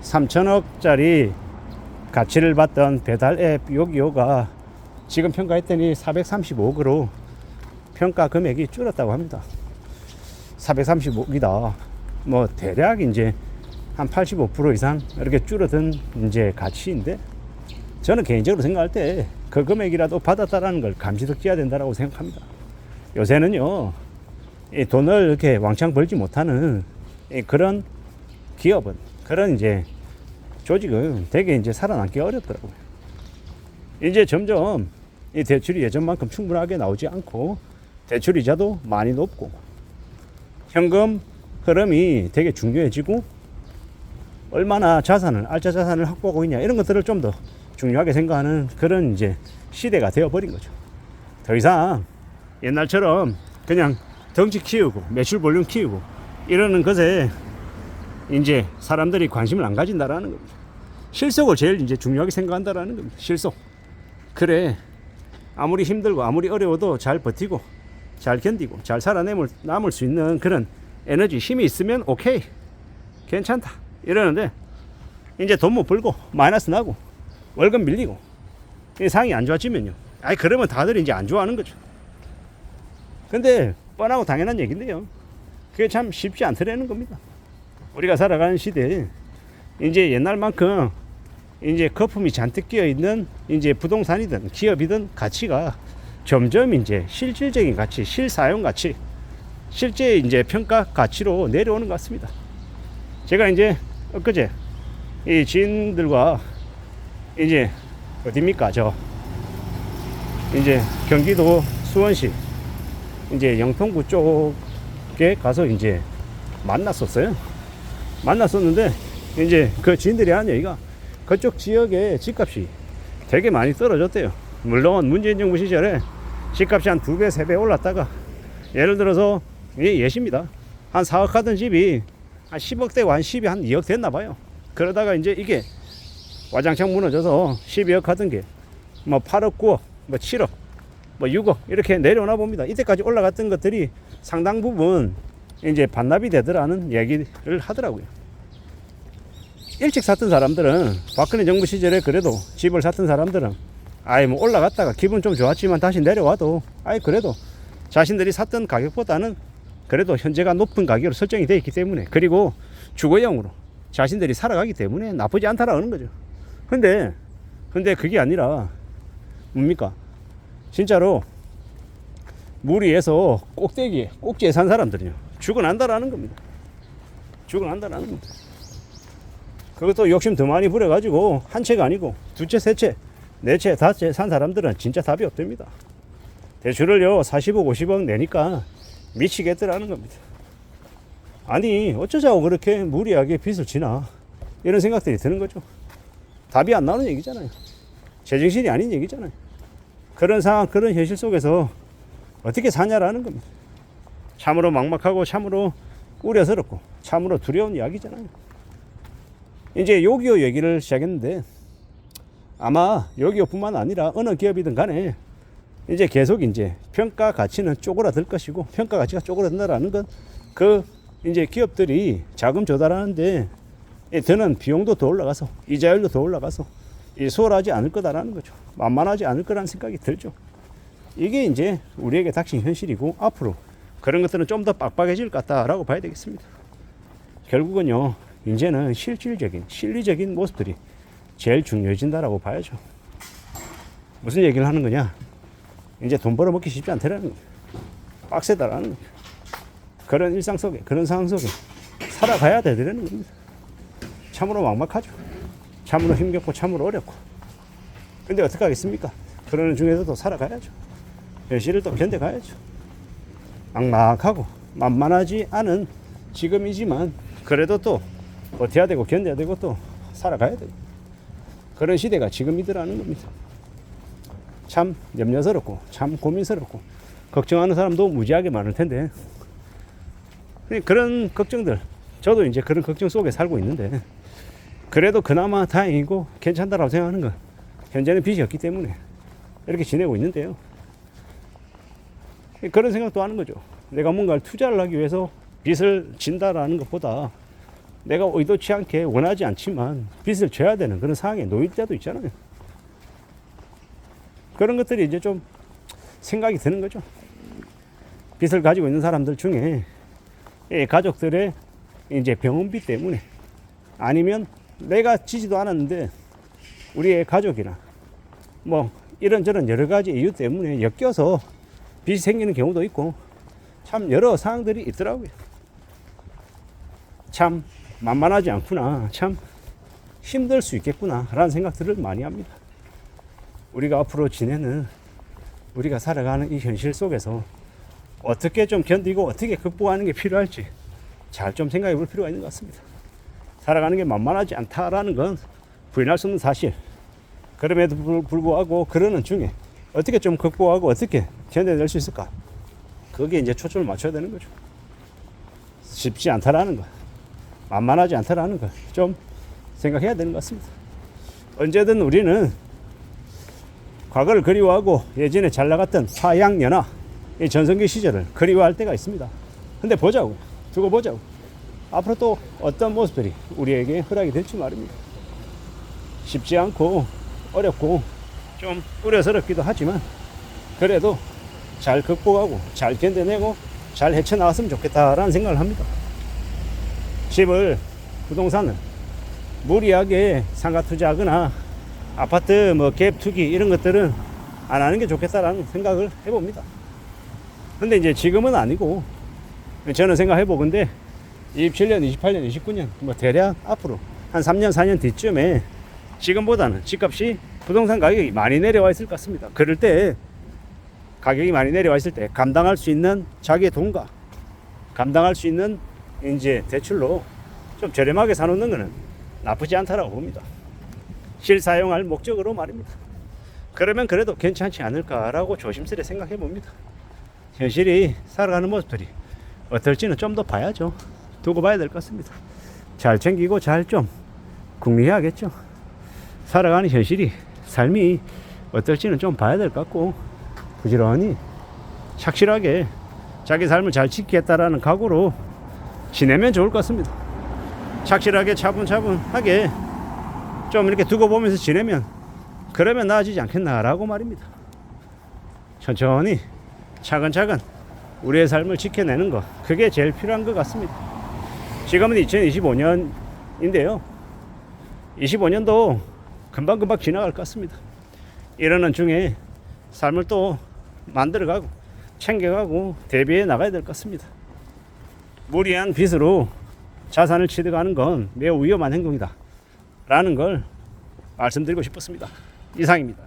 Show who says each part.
Speaker 1: 3천억짜리 가치를 받던 배달 앱 요기요가 지금 평가했더니 435억으로 평가 금액이 줄었다고 합니다. 435억이다. 뭐 대략 이제 한 85% 이상 이렇게 줄어든 이제 가치인데, 저는 개인적으로 생각할 때 그 금액이라도 받았다라는 걸 감시덕지해야 된다라고 생각합니다. 요새는요, 이 돈을 이렇게 왕창 벌지 못하는 그런 기업은, 그런 이제 조직은 되게 이제 살아남기 어렵더라고요. 이제 점점 이 대출이 예전만큼 충분하게 나오지 않고 대출 이자도 많이 높고 현금 흐름이 되게 중요해지고, 얼마나 자산을, 알짜 자산을 확보하고 있냐, 이런 것들을 좀 더 중요하게 생각하는 그런 이제 시대가 되어버린 거죠. 더 이상 옛날처럼 그냥 덩치 키우고 매출 볼륨 키우고 이러는 것에 이제 사람들이 관심을 안 가진다라는 겁니다. 실속을 제일 이제 중요하게 생각한다라는 겁니다. 실속. 그래, 아무리 힘들고 아무리 어려워도 잘 버티고 잘 견디고 잘 살아남을 수 있는 그런 에너지, 힘이 있으면 오케이, 괜찮다 이러는데, 이제 돈 못 벌고 마이너스 나고 월급 밀리고 상이 안 좋아지면요, 그러면 다들 이제 안 좋아하는 거죠. 근데 뻔하고 당연한 얘기인데요, 그게 참 쉽지 않더라는 겁니다. 우리가 살아가는 시대에 이제 옛날만큼 이제 거품이 잔뜩 끼어 있는 이제 부동산이든 기업이든 가치가 점점 이제 실질적인 가치, 실사용 가치, 실제 이제 평가 가치로 내려오는 것 같습니다. 제가 이제 엊그제 이 지인들과 이제 어디입니까, 저 이제 경기도 수원시 이제 영통구 쪽에 가서 이제 만났었는데 이제 그 지인들이 하는 얘기가 그쪽 지역의 집값이 되게 많이 떨어졌대요. 물론 문재인 정부 시절에 집값이 한 2배, 3배 올랐다가, 예를 들어서 예시입니다, 한 4억 하던 집이 한 10억 되고 한 10이 한 2억 됐나 봐요. 그러다가 이제 이게 와장창 무너져서 12억 하던 게 뭐 8억, 9억, 뭐 7억, 뭐 6억 이렇게 내려오나 봅니다. 이때까지 올라갔던 것들이 상당 부분 이제 반납이 되더라는 얘기를 하더라고요. 일찍 샀던 사람들은, 박근혜 정부 시절에 그래도 집을 샀던 사람들은 뭐 올라갔다가 기분 좀 좋았지만 다시 내려와도 그래도 자신들이 샀던 가격보다는 그래도 현재가 높은 가격으로 설정이 되어 있기 때문에, 그리고 주거용으로 자신들이 살아가기 때문에 나쁘지 않다라는 거죠. 근데 그게 아니라 뭡니까? 진짜로 물 위에서 꼭지에 산 사람들은요, 죽어난다라는 겁니다. 죽어난다라는 겁니다. 그것도 욕심 더 많이 부려가지고 한 채가 아니고 두 채, 세 채, 네 채, 다섯 채 산 사람들은 진짜 답이 없답니다. 대출을요 40억, 50억 내니까 미치겠더라는 겁니다. 아니 어쩌자고 그렇게 무리하게 빚을 지나, 이런 생각들이 드는 거죠. 답이 안 나오는 얘기잖아요. 제정신이 아닌 얘기잖아요. 그런 상황, 그런 현실 속에서 어떻게 사냐라는 겁니다. 참으로 막막하고 참으로 우려스럽고 참으로 두려운 이야기잖아요. 이제 요기요 얘기를 시작했는데, 아마 요기요뿐만 아니라 어느 기업이든 간에 이제 계속 이제 평가 가치는 쪼그라들 것이고, 평가 가치가 쪼그라든다라는 건 그 이제 기업들이 자금 조달하는데 드는 비용도 더 올라가서 이자율도 더 올라가서 수월하지 않을 거다라는 거죠. 만만하지 않을 거라는 생각이 들죠. 이게 이제 우리에게 닥친 현실이고, 앞으로 그런 것들은 좀 더 빡빡해질 것 같다라고 봐야 되겠습니다. 결국은요, 이제는 실질적인, 실리적인 모습들이 제일 중요해진다라고 봐야죠. 무슨 얘기를 하는 거냐? 이제 돈 벌어먹기 쉽지 않다라는 거예요. 빡세다라는 거예요. 그런 일상 속에, 그런 상황 속에 살아가야 되더라는 겁니다. 참으로 막막하죠. 참으로 힘겹고 참으로 어렵고. 근데 어떻게 하겠습니까? 그러는 중에서도 살아가야죠. 현실을 또 견뎌가야죠. 막막하고 만만하지 않은 지금이지만 그래도 또 버텨야 되고 견뎌야 되고 또 살아가야 되고, 그런 시대가 지금이더라는 겁니다. 참 염려스럽고 참 고민스럽고 걱정하는 사람도 무지하게 많을 텐데, 그런 걱정들, 저도 이제 그런 걱정 속에 살고 있는데, 그래도 그나마 다행이고 괜찮다라고 생각하는 건 현재는 빚이 없기 때문에 이렇게 지내고 있는데요. 그런 생각도 하는 거죠. 내가 뭔가를 투자를 하기 위해서 빚을 진다라는 것보다 내가 의도치 않게 원하지 않지만 빚을 져야 되는 그런 상황에 놓일 때도 있잖아요. 그런 것들이 이제 좀 생각이 드는 거죠. 빚을 가지고 있는 사람들 중에 가족들의 이제 병원비 때문에 아니면 내가 지지도 않았는데 우리의 가족이나 뭐 이런저런 여러 가지 이유 때문에 엮여서 빚이 생기는 경우도 있고 참 여러 상황들이 있더라고요. 참 만만하지 않구나, 참 힘들 수 있겠구나 라는 생각들을 많이 합니다. 우리가 앞으로 지내는 우리가 살아가는 이 현실 속에서 어떻게 좀 견디고 어떻게 극복하는 게 필요할지 잘 좀 생각해 볼 필요가 있는 것 같습니다. 살아가는 게 만만하지 않다라는 건 부인할 수 없는 사실. 그럼에도 불구하고 그러는 중에 어떻게 좀 극복하고 어떻게 견뎌낼 수 있을까? 거기에 이제 초점을 맞춰야 되는 거죠. 쉽지 않다라는 거, 만만하지 않다라는 거 좀 생각해야 되는 것 같습니다. 언제든 우리는 과거를 그리워하고 예전에 잘 나갔던 화양연화 이 전성기 시절을 그리워할 때가 있습니다. 근데 보자고, 두고 보자고. 앞으로 또 어떤 모습들이 우리에게 허락이 될지 말입니다. 쉽지 않고 어렵고 좀 우려스럽기도 하지만 그래도 잘 극복하고 잘 견뎌내고 잘 헤쳐나왔으면 좋겠다라는 생각을 합니다. 집을, 부동산을 무리하게 상가 투자하거나 아파트 뭐 갭 투기 이런 것들은 안 하는 게 좋겠다라는 생각을 해봅니다. 근데 이제 지금은 아니고 저는 생각해보건데 27년, 28년, 29년 뭐 대략 앞으로 한 3년, 4년 뒤쯤에 지금보다는 집값이 부동산 가격이 많이 내려와 있을 것 같습니다. 그럴 때 가격이 많이 내려와 있을 때 감당할 수 있는 자기의 돈과 감당할 수 있는 이제 대출로 좀 저렴하게 사놓는 것은 나쁘지 않다라고 봅니다. 실사용할 목적으로 말입니다. 그러면 그래도 괜찮지 않을까라고 조심스레 생각해 봅니다. 현실이 살아가는 모습들이 어떨지는 좀 더 봐야죠. 두고 봐야 될 것 같습니다. 잘 챙기고 잘 좀 궁리해야겠죠. 살아가는 현실이 삶이 어떨지는 좀 봐야 될 것 같고 부지런히 착실하게 자기 삶을 잘 지키겠다라는 각오로 지내면 좋을 것 같습니다. 착실하게 차분차분하게 좀 이렇게 두고 보면서 지내면 그러면 나아지지 않겠나라고 말입니다. 천천히 차근차근 우리의 삶을 지켜내는 것, 그게 제일 필요한 것 같습니다. 지금은 2025년인데요 25년도 금방금방 지나갈 것 같습니다. 이러는 중에 삶을 또 만들어가고 챙겨가고 대비해 나가야 될 것 같습니다. 무리한 빚으로 자산을 취득하는 건 매우 위험한 행동이다 라는 걸 말씀드리고 싶었습니다. 이상입니다.